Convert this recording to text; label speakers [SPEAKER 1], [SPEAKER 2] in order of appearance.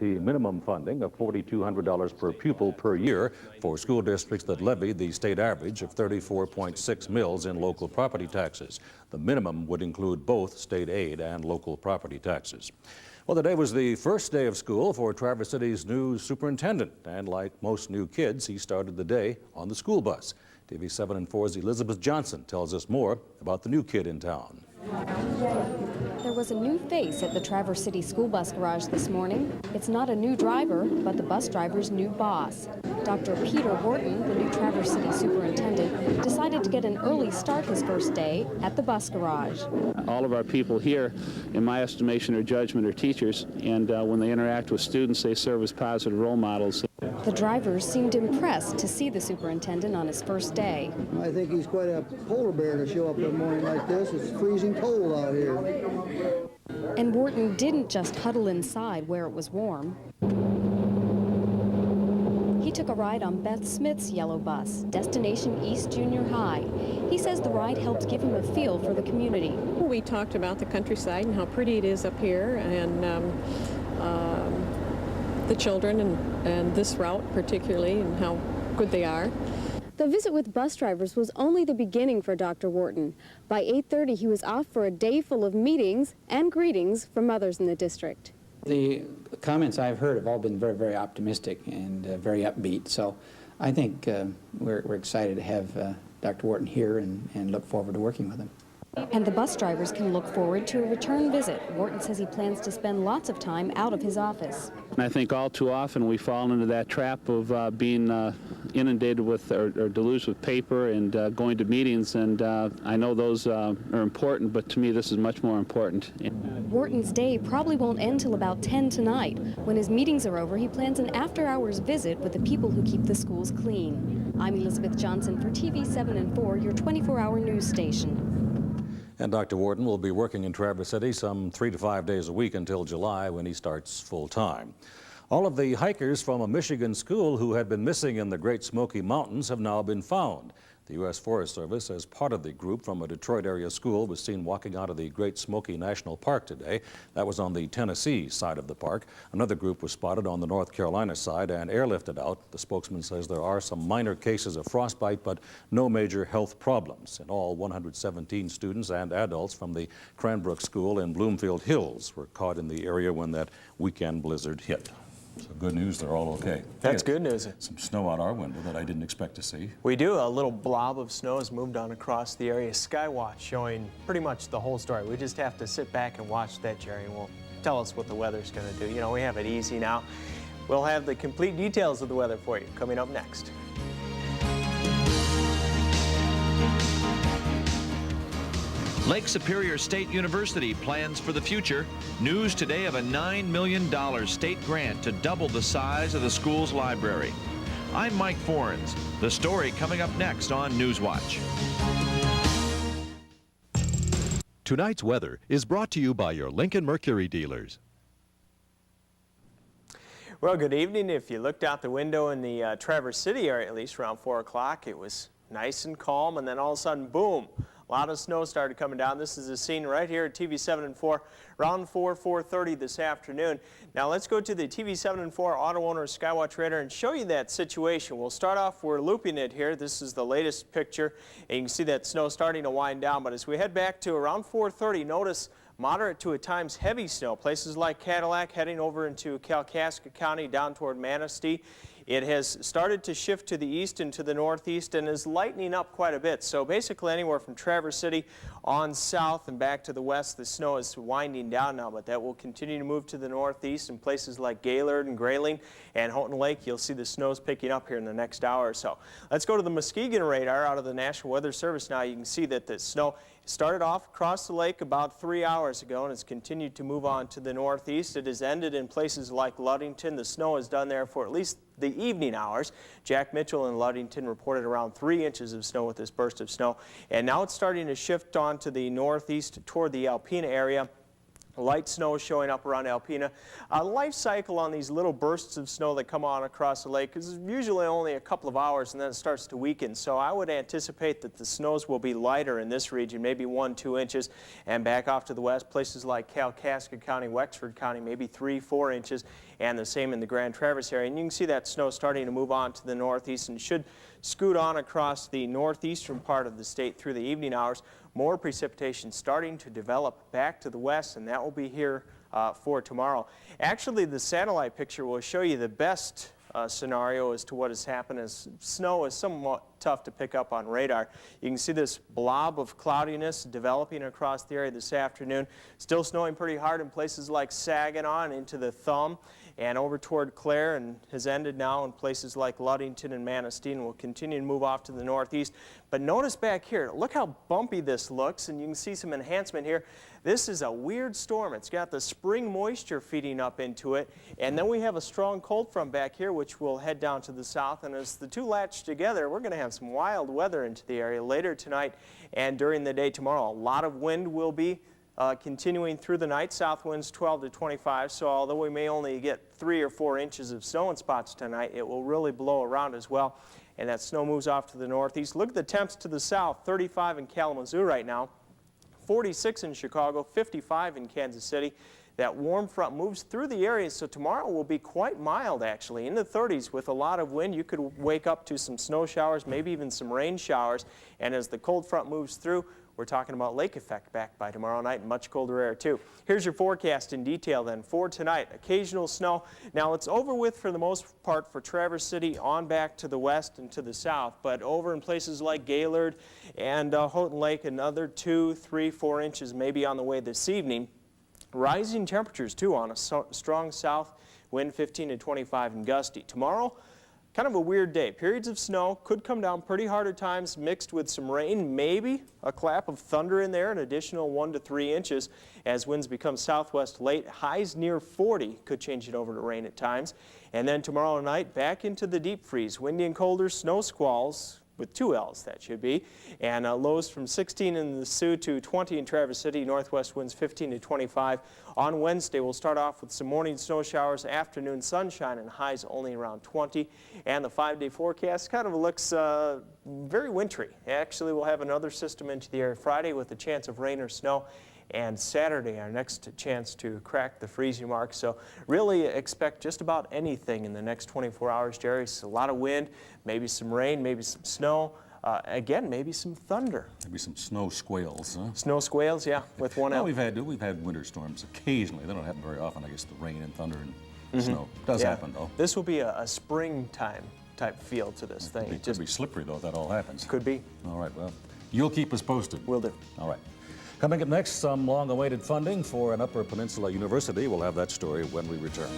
[SPEAKER 1] minimum funding of $4,200 per pupil per year for school districts that levy the state average of 34.6 mils in local property taxes. The minimum would include both state aid and local property taxes. Well, today was the first day of school for Traverse City's new superintendent, and like most new kids, he started the day on the school bus. TV 7 and 4's Elizabeth Johnson tells us more about the new kid in town.
[SPEAKER 2] There was a new face at the Traverse City school bus garage this morning. It's not a new driver, but the bus driver's new boss. Dr. Peter Wharton, the new Traverse City superintendent, decided to get an early start his first day at the bus garage.
[SPEAKER 3] All of our people here, in my estimation or judgment, are teachers, and when they interact with students, they serve as positive role models.
[SPEAKER 2] The drivers seemed impressed to see the superintendent on his first day.
[SPEAKER 4] I think he's quite a polar bear to show up in a morning like this. It's freezing cold out here.
[SPEAKER 2] And Wharton didn't just huddle inside where it was warm. He took a ride on Beth Smith's yellow bus, destination East Junior High. He says the ride helped give him a feel for the community.
[SPEAKER 5] We talked about the countryside and how pretty it is up here, and the children and this route particularly, and how good they are.
[SPEAKER 2] The visit with bus drivers was only the beginning for Dr. Wharton. By 8:30, he was off for a day full of meetings and greetings from others in the district.
[SPEAKER 6] The comments I've heard have all been very, very optimistic and very upbeat. So I think we're excited to have Dr. Wharton here and look forward to working with him.
[SPEAKER 2] And the bus drivers can look forward to a return visit. Wharton says he plans to spend lots of time out of his office.
[SPEAKER 3] And I think all too often we fall into that trap of being inundated with or deluged with paper and going to meetings, and I know those are important, but to me this is much more important.
[SPEAKER 2] Wharton's day probably won't end till about 10 tonight. When his meetings are over, he plans an after-hours visit with the people who keep the schools clean. I'm Elizabeth Johnson for TV 7 and 4, your 24-hour news station.
[SPEAKER 1] And Dr. Wharton will be working in Traverse City some 3 to 5 days a week until July, when he starts full-time. All of the hikers from a Michigan school who had been missing in the Great Smoky Mountains have now been found. The U.S. Forest Service, as part of the group from a Detroit area school, was seen walking out of the Great Smoky National Park today. That was on the Tennessee side of the park. Another group was spotted on the North Carolina side and airlifted out. The spokesman says there are some minor cases of frostbite, but no major health problems. In all, 117 students and adults from the Cranbrook School in Bloomfield Hills were caught in the area when that weekend blizzard hit. So good news, they're all okay.
[SPEAKER 7] That's good news.
[SPEAKER 1] Some snow out our window that I didn't expect to see.
[SPEAKER 7] We do. A little blob of snow has moved on across the area. Skywatch showing pretty much the whole story. We just have to sit back and watch that, Jerry, and we'll tell us what the weather's going to do. You know, we have it easy now. We'll have the complete details of the weather for you coming up next.
[SPEAKER 8] Lake Superior State University plans for the future. News today of a $9 million state grant to double the size of the school's library. I'm Mike Forens. The story coming up next on Newswatch.
[SPEAKER 9] Tonight's weather is brought to you by your Lincoln Mercury dealers.
[SPEAKER 7] Well, good evening. If you looked out the window in the Traverse City area, at least around 4 o'clock, it was nice and calm, and then all of a sudden, boom. A lot of snow started coming down. This is the scene right here at TV 7 and 4, around 4:30 this afternoon. Now let's go to the TV 7 and 4 Auto Owner Skywatch radar and show you that situation. We'll start off, we're looping it here. This is the latest picture, and you can see that snow starting to wind down. But as we head back to around 4:30, notice moderate to at times heavy snow. Places like Cadillac heading over into Kalkaska County down toward Manistee. It has started to shift to the east and to the northeast and is lightening up quite a bit. So basically anywhere from Traverse City on south and back to the west, the snow is winding down now, but that will continue to move to the northeast in places like Gaylord and Grayling and Houghton Lake. You'll see the snow's picking up here in the next hour or so. Let's go to the Muskegon radar out of the National Weather Service now. You can see that the snow started off across the lake about 3 hours ago and has continued to move on to the northeast. It has ended in places like Ludington. The snow is done there for at least the evening hours. Jack Mitchell in Ludington reported around 3 inches of snow with this burst of snow. And now it's starting to shift on to the northeast toward the Alpena area. Light snow showing up around Alpena. A life cycle on these little bursts of snow that come on across the lake is usually only a couple of hours, and then it starts to weaken. So I would anticipate that the snows will be lighter in this region, maybe 1-2 inches, and back off to the west, places like Kalkaska County, Wexford County, maybe 3-4 inches, and the same in the Grand Traverse area. And you can see that snow starting to move on to the northeast and should scoot on across the northeastern part of the state through the evening hours. More precipitation starting to develop back to the west, and that will be here for tomorrow. Actually, the satellite picture will show you the best scenario as to what has happened, as snow is somewhat tough to pick up on radar. You can see this blob of cloudiness developing across the area this afternoon. Still snowing pretty hard in places like Saginaw and into the Thumb and over toward Clare, and has ended now in places like Ludington and Manistee, and will continue to move off to the northeast. But notice back here, look how bumpy this looks, and you can see some enhancement here. This is a weird storm. It's got the spring moisture feeding up into it, and then we have a strong cold front back here which will head down to the south, and as the two latch together, we're going to have some wild weather into the area later tonight and during the day tomorrow. A lot of wind will be continuing through the night, south winds 12 to 25, so although we may only get 3 or 4 inches of snow in spots tonight, it will really blow around as well, and that snow moves off to the northeast. Look at the temps to the south, 35 in Kalamazoo right now, 46 in Chicago, 55 in Kansas City. That warm front moves through the area, so tomorrow will be quite mild actually, in the 30s with a lot of wind. You could wake up to some snow showers, maybe even some rain showers, and as the cold front moves through, we're talking about lake effect back by tomorrow night, and much colder air too. Here's your forecast in detail then for tonight. Occasional snow. Now it's over with for the most part for Traverse City on back to the west and to the south, but over in places like Gaylord and Houghton Lake, another 2, 3, 4 inches maybe on the way this evening. Rising temperatures too on a strong south wind, 15 to 25 and gusty. Tomorrow, kind of a weird day. Periods of snow could come down pretty hard at times, mixed with some rain, maybe a clap of thunder in there, an additional 1 to 3 inches as winds become southwest late. Highs near 40 could change it over to rain at times. And then tomorrow night, back into the deep freeze. Windy and colder, snow squalls with 2 L's, that should be, and lows from 16 in the Sioux to 20 in Traverse City, northwest winds 15 to 25. On Wednesday, we'll start off with some morning snow showers, afternoon sunshine, and highs only around 20. And the 5-day forecast kind of looks very wintry. Actually, we'll have another system into the area Friday with a chance of rain or snow, and Saturday, our next chance to crack the freezing mark. So really expect just about anything in the next 24 hours, Jerry. It's a lot of wind, maybe some rain, maybe some snow. Again, maybe some thunder.
[SPEAKER 1] Maybe some snow squalls, huh?
[SPEAKER 7] Snow squalls, yeah, with 1 L.
[SPEAKER 1] Well, we've had winter storms occasionally. They don't happen very often, I guess, the rain and thunder and snow. Does happen, though.
[SPEAKER 7] This will be a springtime type feel to this thing.
[SPEAKER 1] It could be slippery, though, if that all happens.
[SPEAKER 7] Could be.
[SPEAKER 1] All right, well, you'll keep us posted.
[SPEAKER 7] Will do.
[SPEAKER 1] All right. Coming up next, some long-awaited funding for an Upper Peninsula university. We'll have that story when we return.